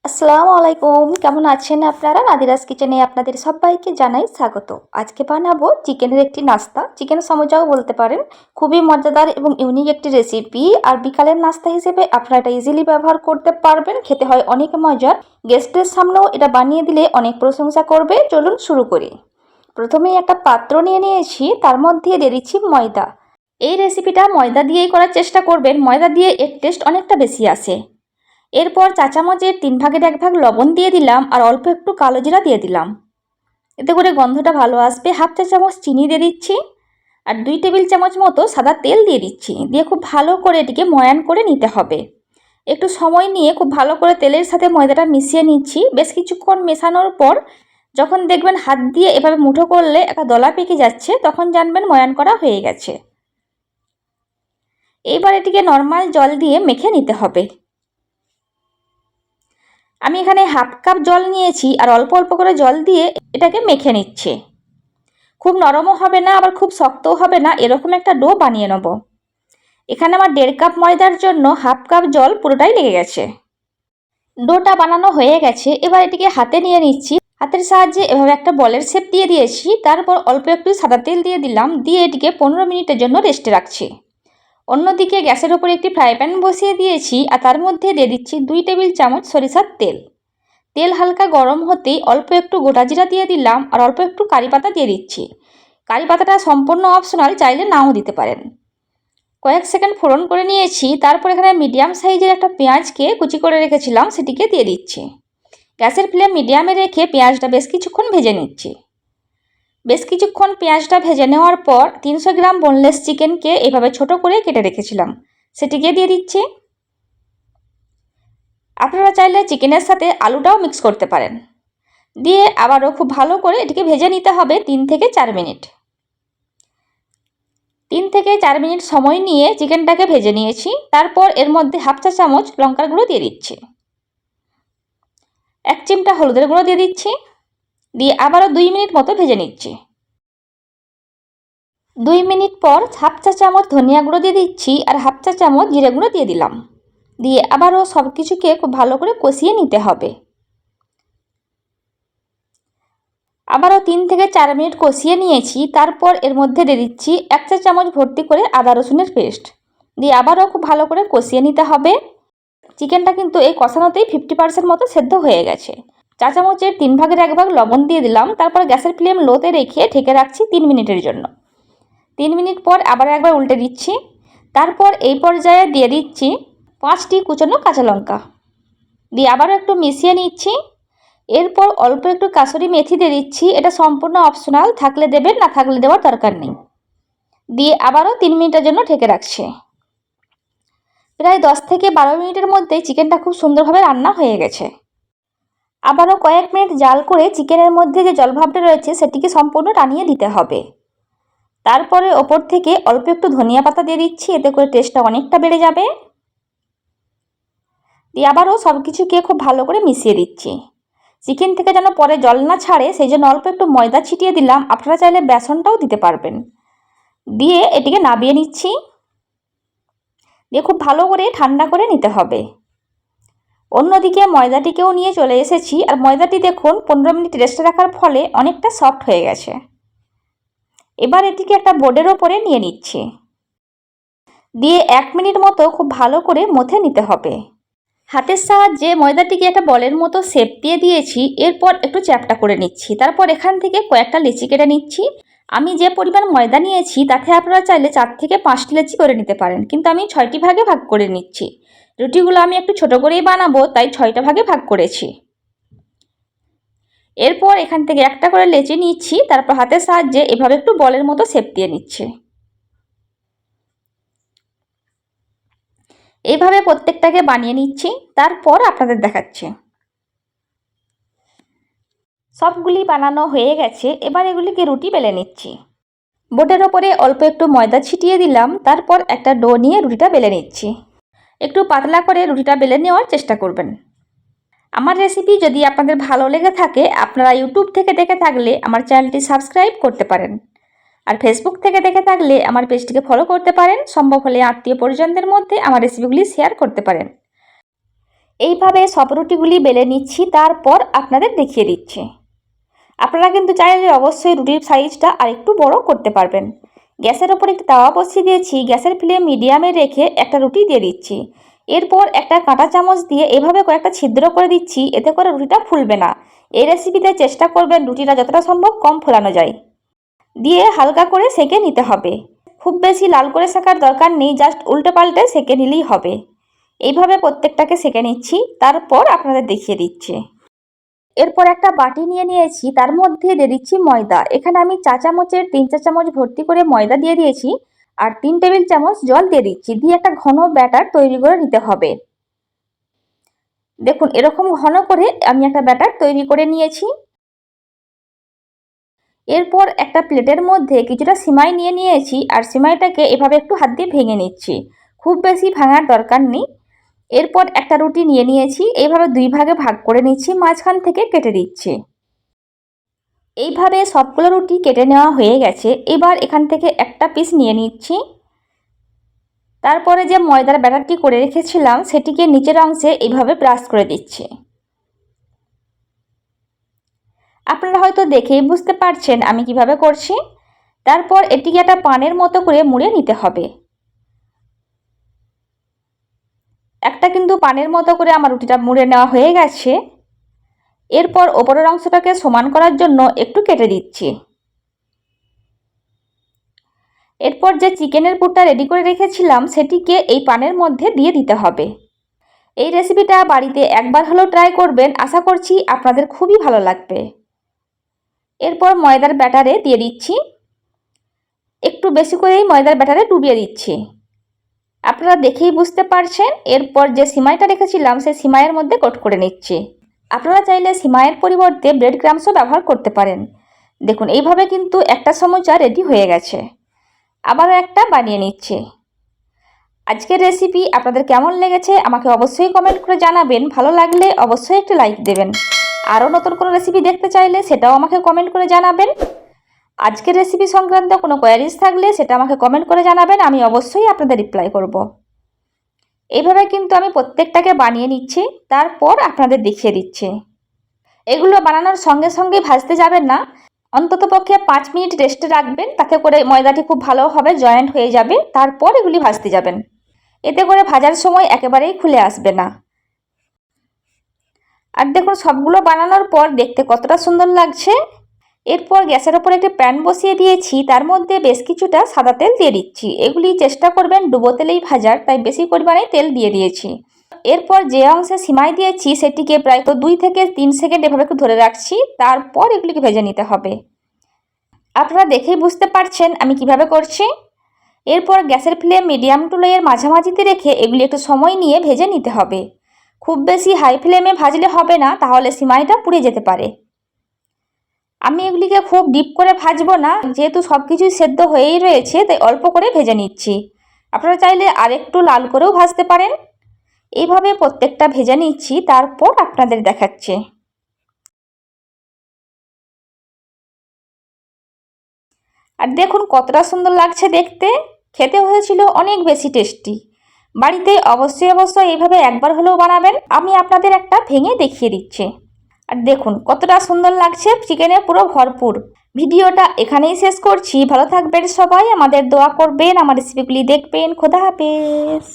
আসসালামু আলাইকুম, কেমন আছেন আপনারা? নাদিরাস কিচেনে আপনাদের সবাইকে জানাই স্বাগত। আজকে বানাবো চিকেনের একটি নাস্তা, চিকেন সমুচাও বলতে পারেন। খুবই মজাদার এবং ইউনিক একটি রেসিপি। আর বিকালের নাস্তা হিসেবে আপনারা এটা ইজিলি ব্যবহার করতে পারবেন। খেতে হয় অনেক মজার। গেস্টের সামনেও এটা বানিয়ে দিলে অনেক প্রশংসা করবে। চলুন শুরু করি। প্রথমেই একটা পাত্র নিয়ে নিয়েছি, তার মধ্যে দিয়ে দিচ্ছি ময়দা। এই রেসিপিটা ময়দা দিয়েই করার চেষ্টা করবেন, ময়দা দিয়ে এর টেস্ট অনেকটা বেশি আসে। এরপর চা চামচের 3/1 লবণ দিয়ে দিলাম আর অল্প একটু কালো জিরা দিয়ে দিলাম। এতে করে গন্ধটা ভালো আসবে। হাফ চা চামচ চিনি দিয়ে দিচ্ছি আর 2 টেবিল চামচ মতো সাদা তেল দিয়ে দিচ্ছি। দিয়ে খুব ভালো করে এটিকে ময়ান করে নিতে হবে। একটু সময় নিয়ে খুব ভালো করে তেলের সাথে ময়দাটা মিশিয়ে নিচ্ছি। বেশ কিছুক্ষণ মেশানোর পর যখন দেখবেন হাত দিয়ে এভাবে মুঠো করলে একটা দলা পেকে যাচ্ছে, তখন জানবেন ময়ান করা হয়ে গেছে। এইবার এটিকে নর্মাল জল দিয়ে মেখে নিতে হবে। আমি এখানে হাফ কাপ জল নিয়েছি আর অল্প অল্প করে জল দিয়ে এটাকে মেখে নিচ্ছে। খুব নরমও হবে না আবার খুব শক্তও হবে না, এরকম একটা ডো বানিয়ে নেব। এখানে আমার 1.5 কাপ ময়দার জন্য হাফ কাপ জল পুরোটাই লেগে গেছে। ডোটা বানানো হয়ে গেছে। এবার এটিকে হাতে নিয়ে নিচ্ছি। হাতের সাহায্যে এভাবে একটা বলের শেপ দিয়ে দিয়েছি। তারপর অল্প একটু সাদা তেল দিয়ে দিলাম, দিয়ে এটিকে 15 মিনিটের জন্য রেস্টে রাখছি। অন্যদিকে গ্যাসের ওপরে একটি ফ্রাই প্যান বসিয়ে দিয়েছি আর তার মধ্যে দিয়ে দিচ্ছি 2 টেবিল চামচ সরিষার তেল। তেল হালকা গরম হতেই অল্প একটু গোটা জিরা দিয়ে দিলাম আর অল্প একটু কারি পাতা দিয়ে দিচ্ছি। কারি পাতাটা সম্পূর্ণ অপশনাল, চাইলে নাও দিতে পারেন। কয়েক সেকেন্ড ফোড়ন করে নিয়েছি। তারপর এখানে মিডিয়াম সাইজের একটা পেঁয়াজকে কুচি করে রেখেছিলাম, সেটিকে দিয়ে দিচ্ছি। গ্যাসের ফ্লেম মিডিয়ামে রেখে পেঁয়াজটা বেশ কিছুক্ষণ ভেজে নিচ্ছি। বেশ কিছুক্ষণ পেঁয়াজটা ভেজে নেওয়ার পর 300 গ্রাম বোনলেস চিকেনকে এভাবে ছোট করে কেটে রেখেছিলাম, সেটিকে দিয়ে দিচ্ছি। আপনারা চাইলে চিকেনের সাথে আলুটাও মিক্স করতে পারেন। দিয়ে আবারও খুব ভালো করে এটিকে ভেজে নিতে হবে 3 থেকে 4 মিনিট। 3 থেকে 4 মিনিট সময় নিয়ে চিকেনটাকে ভেজে নিয়েছি। তারপর এর মধ্যে হাফ চা চামচ লঙ্কার গুঁড়ো দিয়ে দিচ্ছি, 1 চিমটা হলুদের গুঁড়ো দিয়ে দিচ্ছি। দিয়ে আবারও 2 মিনিট মতো ভেজে নিচ্ছি। 2 মিনিট পর হাফ চা চামচ ধনিয়া গুঁড়ো দিয়ে দিচ্ছি আর হাফ চা চামচ জিরে গুঁড়ো দিয়ে দিলাম। দিয়ে আবারও সব কিছুকে খুব ভালো করে কষিয়ে নিতে হবে। আবারও 3 থেকে 4 মিনিট কষিয়ে নিয়েছি। তারপর এর মধ্যে দিয়ে দিচ্ছি 1 চা চামচ ভর্তি করে আদা রসুনের পেস্ট। দিয়ে আবারও খুব ভালো করে কষিয়ে নিতে হবে। চিকেনটা কিন্তু এই কষানোতেই 50% মতো সেদ্ধ হয়ে গেছে। চা চামচের 3/1 লবণ দিয়ে দিলাম। তারপর গ্যাসের ফ্লেম লোতে রেখে ঢেকে রাখছি 3 মিনিটের জন্য। 3 মিনিট পর আবার একবার উল্টে দিচ্ছি। তারপর এই পর্যায়ে দিয়ে দিচ্ছি 5টি কুচনো কাঁচা লঙ্কা। দিয়ে আবারও একটু মিশিয়ে নিচ্ছি। এরপর অল্প একটু কাসুরি মেথি দিয়ে দিচ্ছি। এটা সম্পূর্ণ অপশনাল, থাকলে দেবেন, না থাকলে দেওয়ার দরকার নেই। দিয়ে আবারও 3 মিনিটের জন্য ঢেকে রাখছি। প্রায় 10 থেকে 12 মিনিটের মধ্যেই চিকেনটা খুব সুন্দরভাবে রান্না হয়ে গেছে। আবারও কয়েক মিনিট জাল করে চিকেনের মধ্যে যে জলভাবটা রয়েছে সেটিকে সম্পূর্ণ টানিয়ে দিতে হবে। তারপরে ওপর থেকে অল্প একটু ধনিয়া পাতা দিয়ে দিচ্ছি, এতে করে টেস্টটা অনেকটা বেড়ে যাবে। দিয়ে আবারও সব কিছুকে খুব ভালো করে মিশিয়ে দিচ্ছি। চিকেন থেকে যেন পরে জল না ছাড়ে সেই জন্য অল্প একটু ময়দা ছিটিয়ে দিলাম, আপনারা চাইলে বেসনটাও দিতে পারবেন। দিয়ে এটিকে নাবিয়ে নিচ্ছি। দিয়ে খুব ভালো করে ঠান্ডা করে নিতে হবে। অন্যদিকে ময়দাটিকেও নিয়ে চলে এসেছি আর ময়দাটি দেখুন 15 মিনিট রেস্টে রাখার ফলে অনেকটা সফট হয়ে গেছে। এবার এটিকে একটা বোর্ডের ওপরে নিয়ে নিচ্ছি। দিয়ে 1 মিনিট মতো খুব ভালো করে মথে নিতে হবে। হাতের সাহায্যে ময়দাটিকে একটা বলের মতো শেপ দিয়ে দিয়েছি। এরপর একটু চ্যাপ্টা করে নিচ্ছি। তারপর এখান থেকে কয়েকটা লেচি কেটে নিচ্ছি। আমি যে পরিমাণ ময়দা নিয়েছি তাতে আপনারা চাইলে 4 থেকে 5টি লেচি করে নিতে পারেন, কিন্তু আমি 6টি ভাগে ভাগ করে নিচ্ছি। রুটিগুলো আমি একটু ছোট করেই বানাবো, তাই 6টা ভাগে ভাগ করেছি। এরপর এখান থেকে একটা করে লেচি নিচ্ছি। তারপর হাতের সাহায্যে এভাবে একটু বলের মতো শেপ দিয়ে নিচ্ছি। এইভাবে প্রত্যেকটাকে বানিয়ে নিচ্ছি। তারপর আপনাদের দেখাচ্ছি। সবগুলি বানানো হয়ে গেছে। এবার এগুলিকে রুটি বেলে নিচ্ছি। বোর্ডের ওপরে অল্প একটু ময়দা ছিটিয়ে দিলাম। তারপর একটা ডো নিয়ে রুটিটা বেলে নিচ্ছি। একটু পাতলা করে রুটিটা বেলে নেওয়ার চেষ্টা করবেন। আমার রেসিপি যদি আপনাদের ভালো লেগে থাকে, আপনারা ইউটিউব থেকে দেখে থাকলে আমার চ্যানেলটি সাবস্ক্রাইব করতে পারেন। আর ফেসবুক থেকে দেখে থাকলে আমার পেজটিকে ফলো করতে পারেন। সম্ভব হলে আত্মীয় পরিজনদের মধ্যে আমার রেসিপিগুলি শেয়ার করতে পারেন। এইভাবে সব রুটিগুলি বেলে নিচ্ছি, তারপর আপনাদের দেখিয়ে দিচ্ছি। আপনারা কিন্তু চাইলে অবশ্যই রুটির সাইজটা আরেকটু বড় করতে পারবেন। গ্যাসের ওপর একটি তাওয়া বসিয়ে দিয়েছি, গ্যাসের ফ্লেম মিডিয়ামে রেখে একটা রুটি দিয়ে দিচ্ছি। এরপর একটা কাঁটা চামচ দিয়ে এভাবে কয়েকটা ছিদ্র করে দিচ্ছি, এতে করে রুটিটা ফুলবে না। এই রেসিপিতে চেষ্টা করবেন রুটিটা যতটা সম্ভব কম ফোলানো যায়। দিয়ে হালকা করে সেঁকে নিতে হবে। খুব বেশি লাল করে সেঁকার দরকার নেই, জাস্ট উল্টে পাল্টে সেঁকে নিলেই হবে। এইভাবে প্রত্যেকটাকে সেঁকে নিচ্ছি, তারপর আপনাদের দেখিয়ে দিচ্ছি। এরপর একটা বাটি নিয়ে নিয়েছি, তার মধ্যে দিয়ে দিচ্ছি ময়দা। এখানে আমি চা চামচের 3-4 চামচ ভর্তি করে ময়দা দিয়ে দিয়েছি, আর 3 টেবিল চামচ জল দিয়ে দিচ্ছি। দিয়ে একটা ঘন ব্যাটার তৈরি করে নিতে হবে। দেখুন এরকম ঘন করে আমি একটা ব্যাটার তৈরি করে নিয়েছি। এরপর একটা প্লেটের মধ্যে কিছুটা সিমাই নিয়ে নিয়েছি, আর সিমাইটাকে এভাবে একটু হাত দিয়ে ভেঙে নিচ্ছি। খুব বেশি ভাঙার দরকার নেই। এরপর একটা রুটি নিয়ে নিয়েছি, এইভাবে 2 ভাগে ভাগ করে নিচ্ছি, মাঝখান থেকে কেটে দিচ্ছি। এইভাবে সবগুলো রুটি কেটে নেওয়া হয়ে গেছে। এবার এখান থেকে একটা পিস নিয়ে নিচ্ছি। তারপরে যে ময়দার ব্যাটারটি করে রেখেছিলাম সেটিকে নিচের অংশে এইভাবে ব্রাশ করে দিচ্ছি। আপনারা হয়তো দেখেই বুঝতে পারছেন আমি কিভাবে করছি। তারপর এটিকে একটা পানের মতো করে মুড়ে নিতে হবে। একটা কিন্তু পানের মতো করে আমার রুটিটা মুড়ে নেওয়া হয়ে গেছে। এরপর ওপরের অংশটাকে সমান করার জন্য একটু কেটে দিচ্ছি। এরপর যে চিকেনের পুরটা রেডি করে রেখেছিলাম সেটিকে এই পানের মধ্যে দিয়ে দিতে হবে। এই রেসিপিটা বাড়িতে একবার হলেও ট্রাই করবেন, আশা করছি আপনাদের খুবই ভালো লাগবে। এরপর ময়দার ব্যাটারে দিয়ে দিচ্ছি, একটু বেশি করেই ময়দার ব্যাটারে ডুবিয়ে দিচ্ছি। আপনারা দেখেই বুঝতে পারছেন। এরপর যে সিমাইটা রেখেছিলাম সেই সিমাইয়ের মধ্যে কোট করে নিচ্ছি। আপনারা চাইলে সিমাইয়ের পরিবর্তে ব্রেড ক্রাম্বসও ব্যবহার করতে পারেন। দেখুন এইভাবে কিন্তু একটা সমুচা রেডি হয়ে গেছে। আবারও একটা বানিয়ে নিচ্ছি। আজকের রেসিপি আপনাদের কেমন লেগেছে আমাকে অবশ্যই কমেন্ট করে জানাবেন। ভালো লাগলে অবশ্যই একটা লাইক দেবেন। আরও নতুন কোনো রেসিপি দেখতে চাইলে সেটাও আমাকে কমেন্ট করে জানাবেন। আজকের রেসিপি সংক্রান্ত কোনো কোয়ারিজ থাকলে সেটা আমাকে কমেন্ট করে জানাবেন, আমি অবশ্যই আপনাদের রিপ্লাই করব। এইভাবে কিন্তু আমি প্রত্যেকটাকে বানিয়ে নিচ্ছি, তারপর আপনাদের দেখিয়ে দিচ্ছি। এগুলো বানানোর সঙ্গে সঙ্গে ভাজতে যাবেন না, অন্ততপক্ষে 5 মিনিট রেস্টে রাখবেন, তাতে করে ময়দাটি খুব ভালোভাবে জয়েন্ট হয়ে যাবে। তারপর এগুলি ভাজতে যাবেন, এতে করে ভাজার সময় একেবারেই খুলে আসবে না। আর দেখুন সবগুলো বানানোর পর দেখতে কতটা সুন্দর লাগছে। এরপর গ্যাসের ওপর একটি প্যান বসিয়ে দিয়েছি, তার মধ্যে বেশ কিছুটা সাদা তেল দিয়ে দিচ্ছি। এগুলি চেষ্টা করবেন ডুবো তেলেই ভাজার, তাই বেশি পরিমাণে তেল দিয়ে দিয়েছি। এরপর যে অংশে সিমাই দিয়েছি সেটিকে প্রায় 2 থেকে 3 সেকেন্ড এভাবে একটু ধরে রাখছি, তারপর এগুলিকে ভেজে নিতে হবে। আপনারা দেখেই বুঝতে পারছেন আমি কিভাবে করছি। এরপর গ্যাসের ফ্লেম মিডিয়াম টু লোয়ের মাঝামাঝিতে রেখে এগুলি একটু সময় নিয়ে ভেজে নিতে হবে। খুব বেশি হাই ফ্লেমে ভাজলে হবে না, তাহলে সিমাইটা পুড়ে যেতে পারে। আমি এগুলিকে খুব ডিপ করে ভাজবো না, যেহেতু সব কিছুই সেদ্ধ হয়েই রয়েছে, তাই অল্প করে ভেজে নিচ্ছি। আপনারা চাইলে আরেকটু লাল করেও ভাজতে পারেন। এইভাবে প্রত্যেকটা ভেজে নিচ্ছি, তারপর আপনাদের দেখাচ্ছি। আর দেখুন কতটা সুন্দর লাগছে দেখতে, খেতে হয়েছিল অনেক বেশি টেস্টি। বাড়িতে অবশ্যই এইভাবে একবার হলেও বানাবেন। আমি আপনাদের একটা ভেঙে দেখিয়ে দিচ্ছি। আর দেখুন কতটা সুন্দর লাগছে, চিকেনে পুরো ভরপুর। ভিডিওটা এখানেই শেষ করছি। ভালো থাকবেন সবাই, আমাদের দোয়া করবেন, আমার রেসিপিগুলি দেখবেন। খোদা হাফেজ।